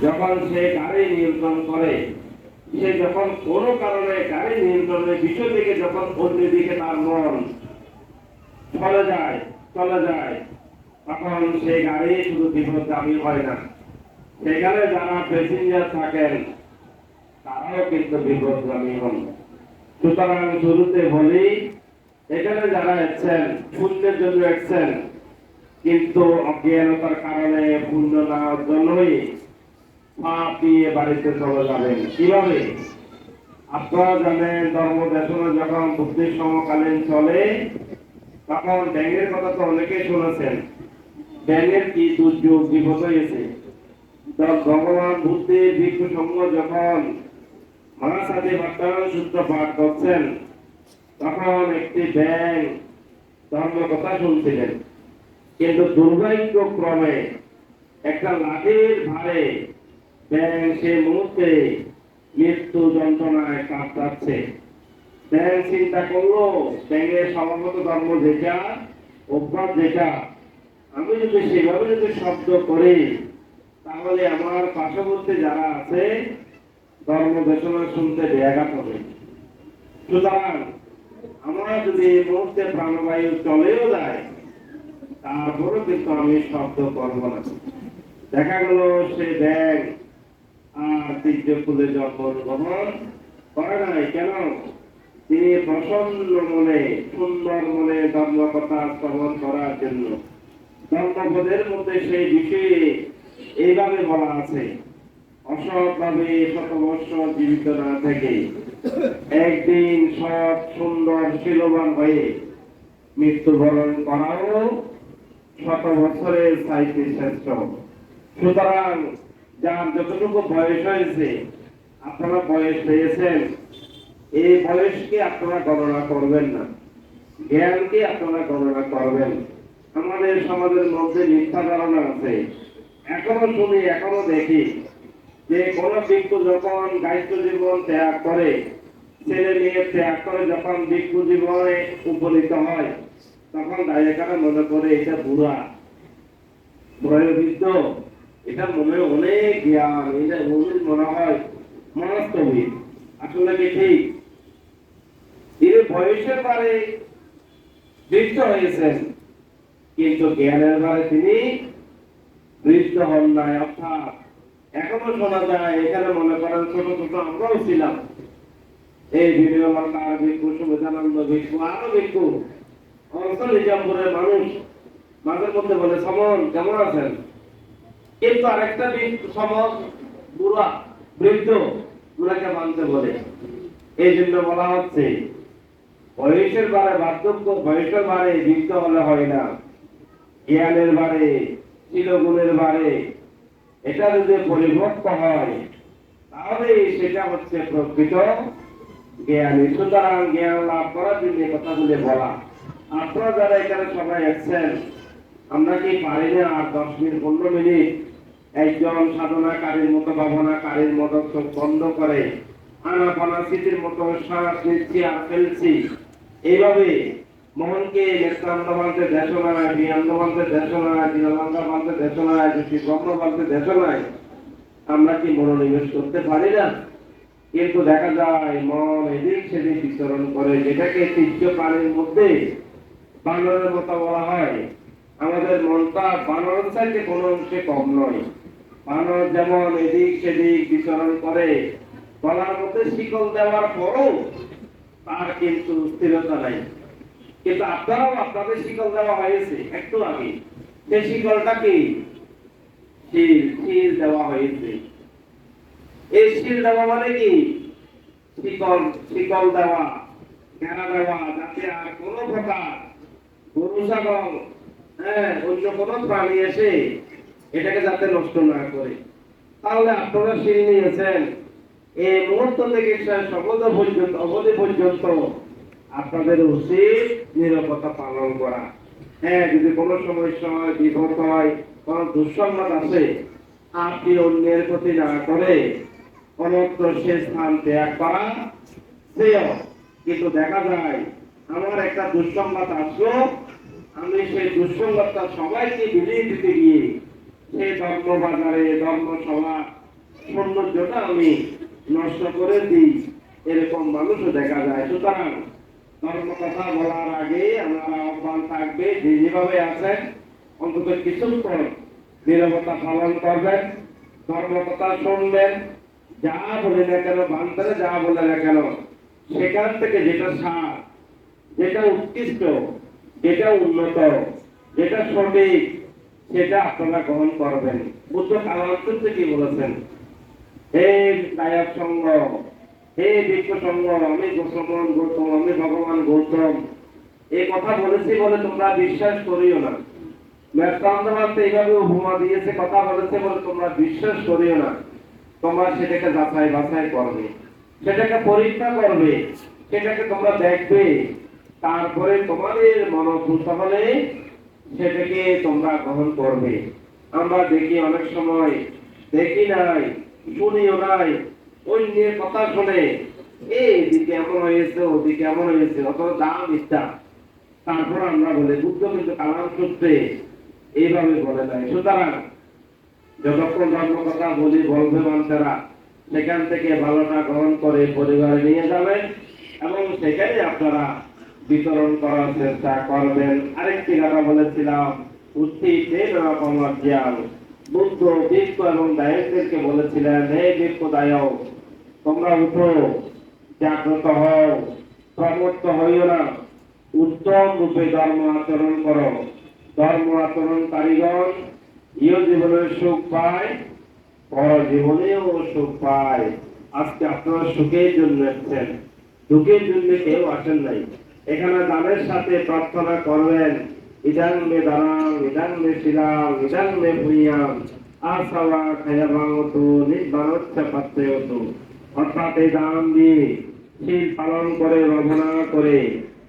যখন সে গাড়ি নিয়ন্ত্রণ করে, সে যখন কোনো কারণে গাড়ি নিয়ন্ত্রণের বিষয় থেকে যখন অন্যদিকে তার মন চলে যায় তখন সে গাড়ি শুধু বিপদগামী হয় না, সেখানে যারা প্যাসেঞ্জার থাকেন তারাও কিন্তু বিপদগামী হন। সুতরাং শুরুতে বলি, এখানে যারা এসছেন পুণ্যের জন্য এসছেন, কিন্তু অজ্ঞানতার কারণে পুণ্য না অর্জনই পাপ দিয়ে বাড়িতে চলে যাবেন। কিভাবে? আপনারা জানেন, ধর্ম দেশনা যখন বুদ্ধির সমকালীন চলে তখন ব্যাঙের কথা তো অনেকেই শুনেছেন। ব্যাঙের কি দুর্যোগ বিপদ হয়েছে। ভগবান বুদ্ধের ভিক্ষু সঙ্গ যখন মহাসাধি বার্তায়ন সূত্র পাঠ করছেন তখন একটি ব্যাঙ ধর্ম কথা শুনছিলেন, কিন্তু দুর্ভাগ্যক্রমে একটা লাঠির ভারে ব্যাঙ সে মুহূর্তে মৃত্যু যন্ত্রণায় কাঁপছে। ব্যাঙ চিন্তা করলো, ব্যাঙের স্বভাবত ধর্ম যেটা, অভ্যাস যেটা, আমি যদি সেভাবে যদি শব্দ করি তাহলে আমার পার্শ্ববর্তী যারা আছে ধর্ম দেশনা শুনতে ব্যাঘাত হবে। সুতরাং আমরা যদি এই মুহূর্তে প্রাণবায়ু চলেও যায় তারপরেও কিন্তু আমি শব্দ করবো না। দেখা গেল সে ব্যাঙ আর তীর্য খুলে জন্মগ্রহণ করে নাই। কেন? তিনি প্রসন্ন মনে, সুন্দর মনে ধর্ম কথা শ্রবণ করার জন্য। ধর্মপদের মধ্যে সেই বিষয়ে এইভাবে বলা আছে, অসৎভাবে শতবর্ষ জীবিত না থেকে একদিন সৎ সুন্দর শীলবান হয়ে মৃত্যুবরণ করাও শত বছরের চাইতে শ্রেষ্ঠ। সুতরাং যার যতটুকু বয়স হয়েছে, আপনারা বয়স পেয়েছেন, এই বয়সকে আপনারা গণনা করবেন না, জ্ঞানকে আপনারা গণনা করবেন। আমাদের সমাজের মধ্যে মিথ্যা ধারণা আছে, এখনো শুনি, এখনো দেখি যে কোন ভিক্ষু যখন গায়িত্ব জীবন ত্যাগ করে, ছেলে মেয়ে ত্যাগ করে, যখন ভিক্ষু জীবনে উপনীত হয় তখন দায়িকারা মনে করে এটা বুড়া বৃদ্ধ, এটা মনে অনেক জ্ঞান, এটা মনে হয় মনস্তবিদ। আসলে কি ঠিক? এর বয়সের বারে বৃদ্ধ হয়েছেন, কিন্তু জ্ঞানের বারে তিনি বৃদ্ধ হন নাই। অর্থাৎ এখনো শোনা যায়, এখানে মনে করেন ছোট ছোট আমরাও ছিলাম, এই ভিডিও বাংলার ভিক্ষু, সুবিধানন্দ ভিক্ষু, আরো ভিক্ষু, অঞ্চল নিজামপুরের মানুষ মাঝে মধ্যে বলে, সমন কেমন আছেন? কিন্তু আরেকটা সমাজ বুড়া বৃদ্ধ গুলাকে মানতে বলে। এই জন্য বলা হচ্ছে বয়সের বারে বার্ধক্য, বয়সের বারে বৃদ্ধ হলে হয় না, জ্ঞানের বারে, শিলগুণের বারে এটা যদি পরিবর্ত হয় তাহলে সেটা হচ্ছে প্রকৃত জ্ঞানী। সুতরাং জ্ঞান লাভ করার জন্য কথাগুলি বলা। আপনারা যারা এখানে সবাই এসেছেন আমরা কি পারি না আর 10 মিনিট 15 মিনিট একজন সাধনাকারীর মতো ভাবনাকারীর মতো চোখ বন্ধ করে আনাপানাসিতির মতো শ্বাস নিচ্ছি আর ফেলছি, এইভাবে মনকে নেত্রান্ত বলতে দেশনায়, বিয়ান্ত বলতে দেশনায়, দিনালঙ্কা বলতে দেশনায়, জ্যোতি ব্রহ্ম বলতে দেশনায়, আমরা কি মনোনিবেশ করতে পারি না? কিন্তু দেখা যায় মন এদিক সেদিক বিচরণ করে, যেটাকে তৃতীয় প্রাণীর মধ্যে বানরের মতো বলা হয়। আমাদের মনটা বানরের চাইতে কোনো অংশে কম নয়। বানর যেমন এদিক সেদিক বিচরণ করে, গলার মধ্যে শিকল দেওয়ার পরও তার কিন্তু স্থিরতা নাই। কিন্তু আপনারাও আপনাদের শিকল দেওয়া হয়েছে একটু আগে, সেই শিকলটা কি? শিল দেওয়া হয়েছে। এই শিল দেওয়া মানে কি? শিকল দেওয়া, ঘেরা দেওয়া, যাতে আর কোনো প্রকার গরু ছাগল অন্য কোনো প্রাণী এসে এটাকে যাতে নষ্ট না করে। তাহলে আপনারা শিল নিয়েছেন, এই মুহূর্ত থেকে অবধি পর্যন্ত আপনাদের উচিত নিরাপত্তা পালন করা। যদি কোনো সমস্যা হয়, বিপদ হয়, কোনো দুঃসংবাদ আছে, আপনি অন্যের প্রতি না করে অন্যত্র সে স্থান ত্যাগ করা শ্রেয়। কিন্তু দেখা যায় আমার একটা দুঃসংবাদ আসলো, আমি সেই দুঃসংবাদটা সবাইকে বিলিয়ে দিতে গিয়ে সেই ধর্মবাজারে ধর্মসভা সৌন্দর্যটা আমি নষ্ট করে দিই, এরকম মানুষও দেখা যায়। সুতরাং ধর্ম কথা বলার আগে আমার আহ্বান থাকবে, যেভাবে আছেন অন্তত কিছুক্ষণ নীরবতা পালন করবেন, ধর্ম কথা শুনবেন, যা বলে না কেন, বান্তরে যা বলে না কেন, সেখান থেকে যেটা সার, যেটা উৎকৃষ্ট, যেটা উন্নত, যেটা সঠিক, সেটা আপনারা গ্রহণ করবেন। বুদ্ধ কালান্তরে কি বলেছেন? হে গায়ক সঙ্গ, হে বিক্ষ সঙ্গ, আমি গোস্বামন গৌতম, আমি ভগবান গৌতম, এই কথা বলেছি বলে তোমরা বিশ্বাস করিও না। মেঘকান্তমান্তে এইভাবে উপমা দিয়েছে, কথা বলেছে বলে তোমরা বিশ্বাস করিও না। তোমরা সেটাকে যাচাই বাছাই করবে, সেটাকে পরীক্ষা করবে, সেটাকে তোমরা দেখবে, তারপরে তোমাদের মনোভূত হলে সেটাকে তোমরা গ্রহণ করবে। আমরা দেখি অনেক সময়, দেখি নাই, শুনিও নাই, অন্যের কথা শুনে এদিকে এমন হয়েছে, ওদিকে এমন হয়েছে, অত দাম ইচ্ছা, তারপর আমরা বলে বুদ্ধ কিন্তু কালাম সূত্রে এইভাবে বলে দেয়। সুতরাং যতক্ষণ ধর্ম কথা বলি বলবে মানুষেরা, সেখান থেকে ভালোটা গ্রহণ করে পরিবারে নিয়ে যাবেন এবং সেখানে আপনারা বিতরণ করার চেষ্টা করবেন। আরেকটি কথা বলেছিলাম, বুদ্ধ বিক্ষ এবং দায়কদেরকে বলেছিলেন, হে বিক্ষ দায়ক, তোমরা উঠো, জাগ্রত হও, প্রমত্ত হইও না, উত্তম রূপে ধর্ম আচরণ করো। ধর্ম আচরণ কারিগণ ইহ জীবনের সুখ পায়, পর জীবনেও সুখ পায়। আজকে আপনারা সুখের জন্য এসেছেন, দুঃখের জন্য কেউ আসেন নাই। এখানে দানের সাথে প্রার্থনা করবেন, ইদাং মে দানাং, ইদাং মে শিলাং, ইদাং মে ভূয়াং, আসাওয়া খায়াবাংতু নির্বাণচ্ছা পাত্রেয়তু। অর্থাৎ এই দান দিয়ে শীল পালন করে, রবনা করে,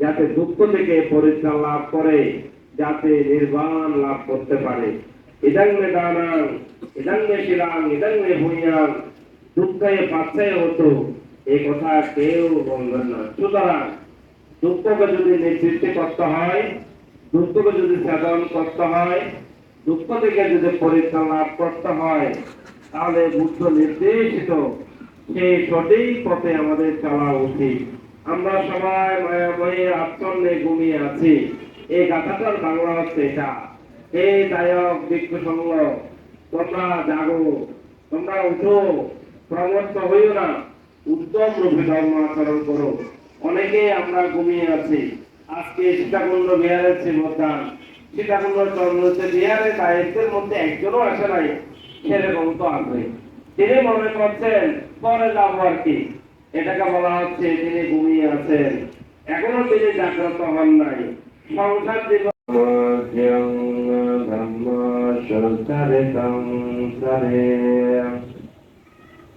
যাতে দুঃখ থেকে পরিত্রাণ লাভ করে, যাতে নির্বাণ লাভ করতে পারে। ইদাং মে দানাং, ইদাং মে শিলাং, ইদাং মে ভূয়াং, দুঃখে পাচ্ছে হতো, এই কথা কেউ বলবেন না। সুতরাং দুঃখকে যদি নেতৃত্ব করতে হয়, দুঃখকে যদি সাধন করতে হয়, দুঃখ থেকে যদি পরিত্রাণ লাভ করতে হয়, তাহলে বুদ্ধ নির্দেশিত সেই সঠিক পথে আমাদের চলা উচিত। আমরা সবাই মায়াময়ের আচ্ছন্নে ঘুমিয়ে আছি। এই গাথাটার বাংলা হচ্ছে এটা, হে দায়ক বিক্ষ সঙ্গ, তোমরা জাগো, তোমরা উঠো, প্রমত্ত হইও না, উত্তম রূপে ধর্ম আচরণ করো। অনেকে আমরা ঘুমিয়ে আছি। আজকে সীতাকুণ্ড বিহারের শ্রীমদ্দান, সীতাকুণ্ড চন্দ্রতে বিহারের দায়িত্বের মধ্যে একজনও আসে নাই, সেরকম তো আছে। তিনি মনে করছেন পরে যাবো আর কি, এটাকে বলা হচ্ছে তিনি ঘুমিয়ে আছেন, এখনো তিনি জাগ্রত হন নাই। সংসার জীবন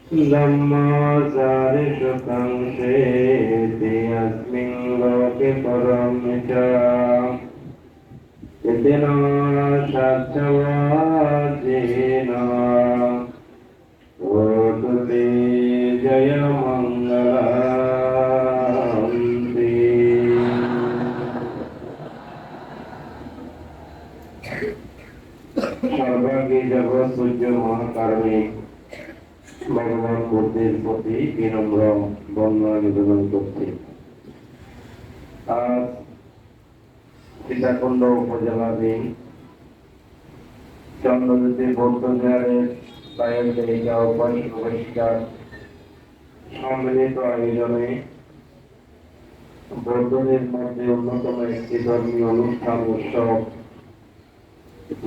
Dhammacarishu kamseti asmin loke paramita इतना सत्यवादिना ओतुते जय मंगलांति सर्वांगी जगत पूज्य महाकारुणिक भगवान बुद्धेर प्रति विनम्र बंदना निवेदन करছি। আজ সীতাকুণ্ড উপজেলাধীন চন্দ্রজ্যোতি বৌদ্ধবিহারের দায়িকা উপাসিকার সম্মিলিত আয়োজনে বৌদ্ধদের মধ্যে অন্যতম একটি ধর্মীয় অনুষ্ঠান উৎসব।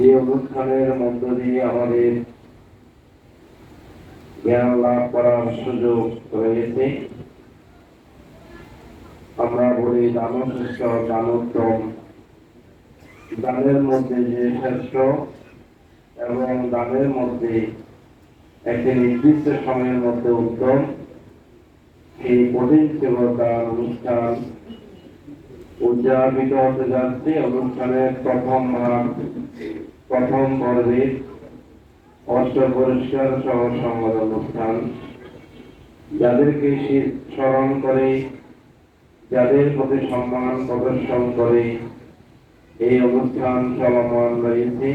এই অনুষ্ঠানের মধ্য দিয়ে আমাদের জ্ঞান লাভ করার সুযোগ রয়েছে। আমরা বলি দান শ্রেষ্ঠ দানোত্তম, দানের মধ্যে যে শ্রেষ্ঠ এবং দানের মধ্যে একটি নির্দিষ্ট সময়ের মধ্যে উত্তম, এই কঠিন সেবতার অনুষ্ঠান উদযাপিত হতে যাচ্ছে। অনুষ্ঠানের প্রথম ভাগ প্রথম পর্বে অষ্ট পুরস্কার সহ সংবাদ অনুষ্ঠান, যাদেরকে স্মরণ করে, যাদের প্রতি সম্মান প্রদর্শন করে এই অনুষ্ঠান চলমান রয়েছে।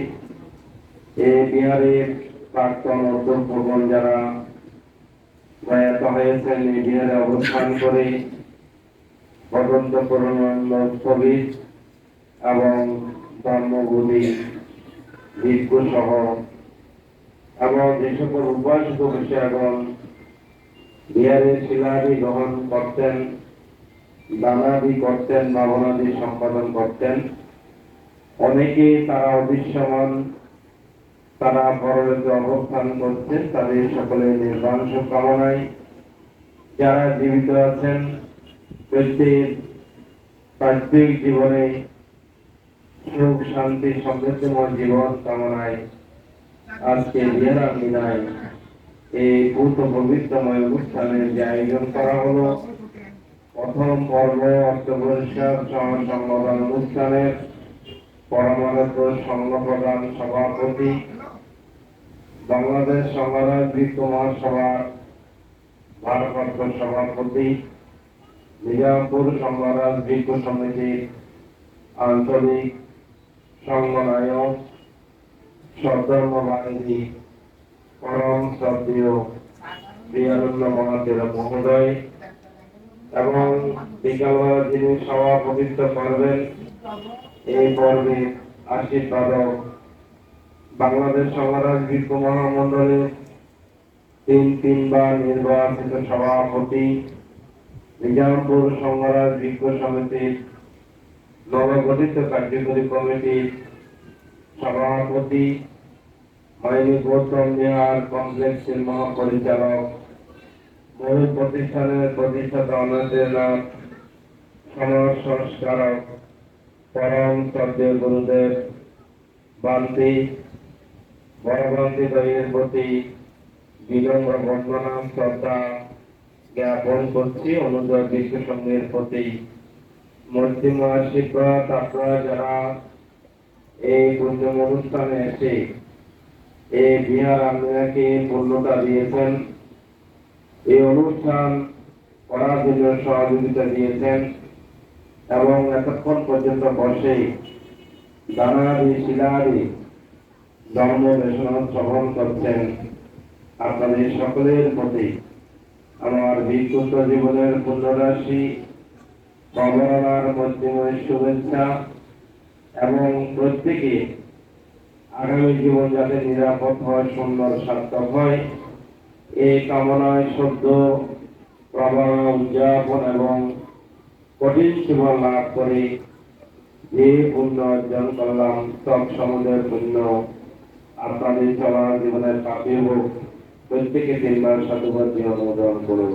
এই বিহারের প্রাক্তন অধ্যক্ষগণ যারা প্রয়াত হয়েছেন এই বিহারে অবস্থান করে ভগবন্ত পরমানন্দ স্থবির এবং ধর্মগুলি ভিক্ষু সহ এবং যে সকল উপাসক বিষয়গণ বিহারের শিলাদি গ্রহণ করতেন, দানাদি করতেন, ভাবনাদি সম্পাদন করতেন, অনেকে তারা অদৃশ্যমান, তারা পরলোকে অবস্থান করছেন। তাদের সকলের নির্বাণ কামনায় যারা জীবিত আছেন প্রত্যেক পার্থিব জীবনে সুখ শান্তি সমৃদ্ধময় জীবন কামনায় আজকে বিহার মিনায় এই ভূত পবিত্রময় অনুষ্ঠানের যে আয়োজন করা হলো, প্রথম পর্ব অষ্টপুরস্কার সংবাদ অনুষ্ঠানের পরমানন্দ সংঘ প্রধান সভাপতি, বাংলাদেশ সংঘরাজ ভিক্ষু মহাসভার ভারপ্রাপ্ত সভাপতি, নিজামপুর সংঘরাজ ভিক্ষু সমিতির আঞ্চলিক সংঘনায়ক, সদ্ধর্ম বাহিনী পরম শ্রদ্ধেয় প্রিয়ানন্দ মহাতের মহোদয় এবং বিকালবেলা যিনি সভাপতিত্ব করবেন এই পর্বে আশীর্বাদক বাংলাদেশ সংঘরাজ ভিক্ষু মহামন্ডলের তিনবার নির্বাচিত সভাপতি, নিজামপুর সংঘরাজ ভিক্ষু সমিতির নবগঠিত কার্যকরী কমিটির সভাপতি, মাইনি গৌতম বিহার কমপ্লেক্সের মহাপরিচালক, বহু প্রতিষ্ঠানের প্রতিষ্ঠাতা অনাথনাথ সমাজ সংস্কারক পরম শ্রদ্ধেয় গুরুদেব বান্তি বড়বান্তি দয়ের প্রতি বিনম্র বন্দনা শ্রদ্ধা জ্ঞাপন করছি। অনুদয় বিশ্ব সংঘের প্রতি মধ্যম আশীর্বাদ। আপনারা যারা এই পুণ্য অনুষ্ঠানে এসে এই বিহার আপনাকে পূর্ণতা দিয়েছেন, এই অনুষ্ঠান করার জন্য সহযোগিতা দিয়েছেন এবং এতক্ষণ পর্যন্ত বসে দানাদি শিলাদি ধর্ম দেশনা শ্রবণ করছেন, আপনাদের সকলের প্রতি আমার বিক্ষুব্ধ জীবনের পুণ্যরাশি অবহেলার মধ্যময় শুভেচ্ছা এবং প্রত্যেকে আগামী জীবন যাতে নিরাপদ হয়, সুন্দর সার্থক হয়, এই কামনায় সদ্য প্রবাহ উদযাপন এবং কঠিন জীবন লাভ করে যে পুণ্য অর্জন করলাম, সব সমুদ্রের পুণ্য আপনাদের চলার জীবনের পাপে হোক, প্রত্যেকে তিনবার সাধুবাদ দিয়ে অনুমোদন করব।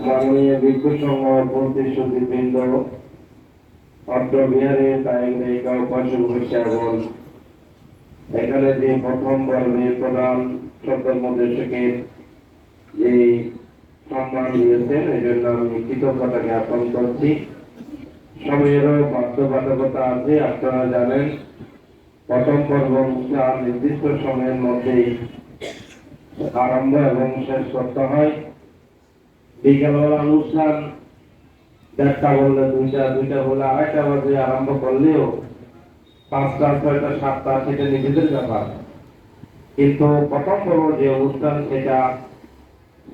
মাননীয় ভিক্ষু সংঘ প্রতিশ্রুতিবৃন্দ, অত্র বিহারের দায়িকা উপাসক বিষয়গণ, এখানে যে প্রথম পর্বে প্রধান সত্যমদেশকের এই সম্মান দিয়েছেন, এই জন্য আমি কৃতজ্ঞতা জ্ঞাপন করছি। সময়েরও বাধ্যবাধকতা আছে। আপনারা জানেন প্রথম পর্ব অনুষ্ঠান নির্দিষ্ট সময়ের মধ্যেই আরম্ভ এবং শেষ করতে হয়। বিকেলবেলা অনুষ্ঠান 1:30 বললে 2টা, 2টা বললে 2:30 বাজে আরম্ভ করলেও 5টা, 6টা, 7টা সেটা নিজেদের ব্যাপার। কিন্তু প্রথম পর্ব যে অনুষ্ঠান সেটা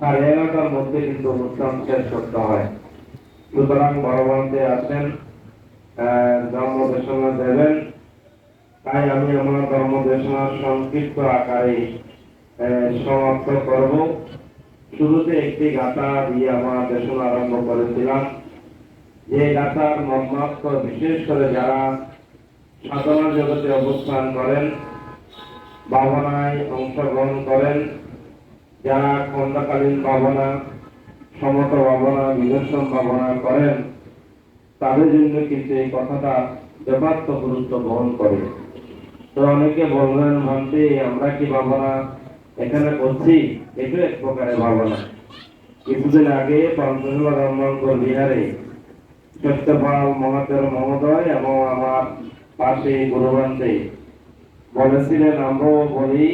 11:30টার মধ্যে কিন্তু অনুষ্ঠান শেষ করতে হয়। সুতরাং বড় মঞ্চে আছেন, ধর্ম দেশনা দেবেন। তাই আমি আমার ধর্ম দেশনার সংক্ষিপ্ত আকারে সমাপ্ত করব। শুরুতে একটি গাথা দিয়ে আমার দেশনা আরম্ভ করেছিলাম। যে গাথার মর্মার্থ বিশেষ করে যারা সাধনা জগতে অবস্থান করেন, ভাবনায় অংশগ্রহণ করেন, যারা খণ্ডকালীন ভাবনা, সমত ভাবনা, নিদর্শন ভাবনা করেন, তাদের জন্য কিন্তু এই কথাটা যথার্থ গুরুত্ব বহন করে। তো অনেকে বলবেন, ভাবতে আমরা কি ভাবনা এখানে করছি? এটা এক প্রকারের ভাবনা। কিছুদিন আগে পঞ্চশীলা ধর্মান্তর বিহারে সত্যপাল মহাতের মহোদয় এবং আমার পাশে গুরুবান্তে বলেছিলেন, আমরাও বলি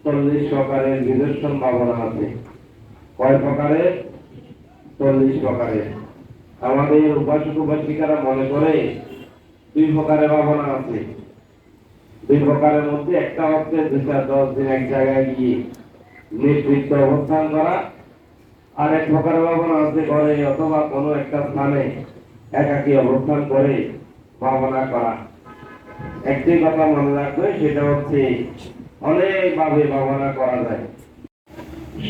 40 প্রকারের নিদর্শন ভাবনা আছে। কয় প্রকারের? 40 প্রকারের। আমাদের উপাসক উপাসিকারা মনে করে 2 প্রকারের ভাবনা আছে। 2 প্রকারের মধ্যে একটা হচ্ছে 2-10 দিন এক জায়গায় গিয়ে নির্দিষ্ট অবস্থান করা, আর এক প্রকারের ভাবনা আছে ঘরে অথবা কোনো একটা স্থানে একাকী অবস্থান করে ভাবনা করা। একটি কথা মনে রাখবে, সেটা হচ্ছে অনেকভাবে ভাবনা করা যায়।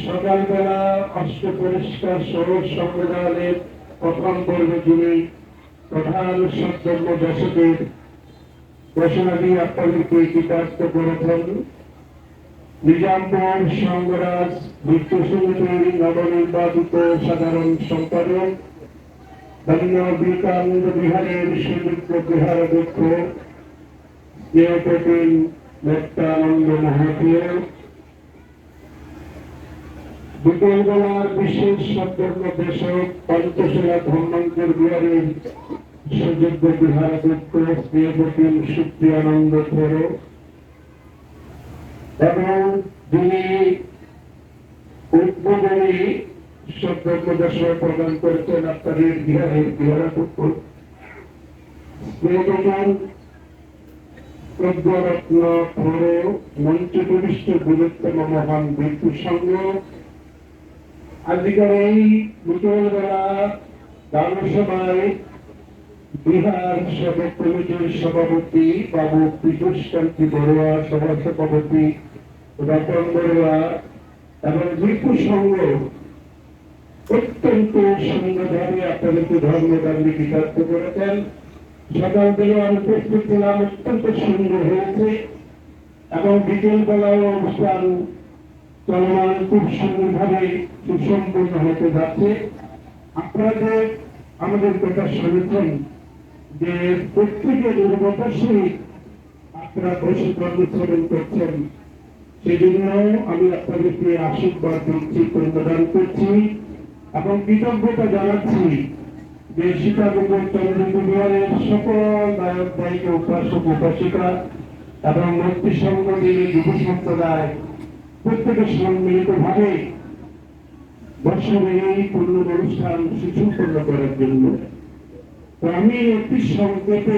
সকালবেলা অষ্ট পরিষ্কার সরোজ সংবিধানের প্রথম পর্বে যিনি প্রধান সদ্ধর্ম দর্শকের ঘোষণা দিয়ে আপনাদেরকে কৃতার্থ করেছেন, নিজামপুর সংঘরাজ ভিক্ষু সমিতির নবনির্বাচিত সাধারণ সম্পাদক ধন্য বিবেকানন্দ বিহারের সুযোগ্য বিহারাধ্যক্ষ স্নেহপতিল মুক্তানন্দ মহাশয়, বিকেলবেলার বিশেষ সদ্ধর্ম দেশক পঞ্চশীলা ধর্মান্তর বিহারের সুযোগ্য বিহারাধ্যক্ষ স্নেহপতিল সুপ্রিয়ানন্দ ধর এবং যিনি উদ্বোধনী সদ্ধর্ম দেশক প্রদান করেছেন আপনাদের বিহারের বিহারাধ্যক্ষ স্নেহপতিল প্রজ্ঞরত্ন ধর, মঞ্চবিষ্ট গুরুত্তম মহান ভিক্ষু সংঘ। আজকের এই বিকেলবেলা দানসভায় বিহার সদর কমিটির সভাপতি বাবু পীযূষকান্তি বড়ুয়া, সভা সভাপতি রতন বড়ুয়া এবং ভিক্ষু সংঘ অত্যন্ত সুন্দরভাবে আপনাদেরকে ধর্মদান্ডে কৃতার্থ করেছেন। সকাল থেকে আমি উপস্থিত ছিলাম, অত্যন্ত সুন্দর হয়েছে এবং বিকেল বেলাও অনুষ্ঠান চলমান খুব সুন্দরভাবে সুসম্পন্ন হতে যাচ্ছে। আপনারা যে আমাদের কথা শুনেছেন যে প্রত্যেকে নির্ভরতার সহিত আপনারা বসে কর্মচারণ করছেন, সেজন্য আমি আপনাদেরকে আশীর্বাদ দিচ্ছি, প্রদান করছি এবং কৃতজ্ঞতা জানাচ্ছি যে সীতাকুণ্ড চন্দ্রপুর বিহারের সকল নায়ক দায়িকা উপাসক উপাসিকা এবং মন্ত্রী সংঘ নিয়ে যুব সম্প্রদায় প্রত্যেকের সম্মিলিত ভাবে বছরের এই পূর্ণ অনুষ্ঠান সুসম্পন্ন করার জন্য। তো আমি একটি সংক্ষেপে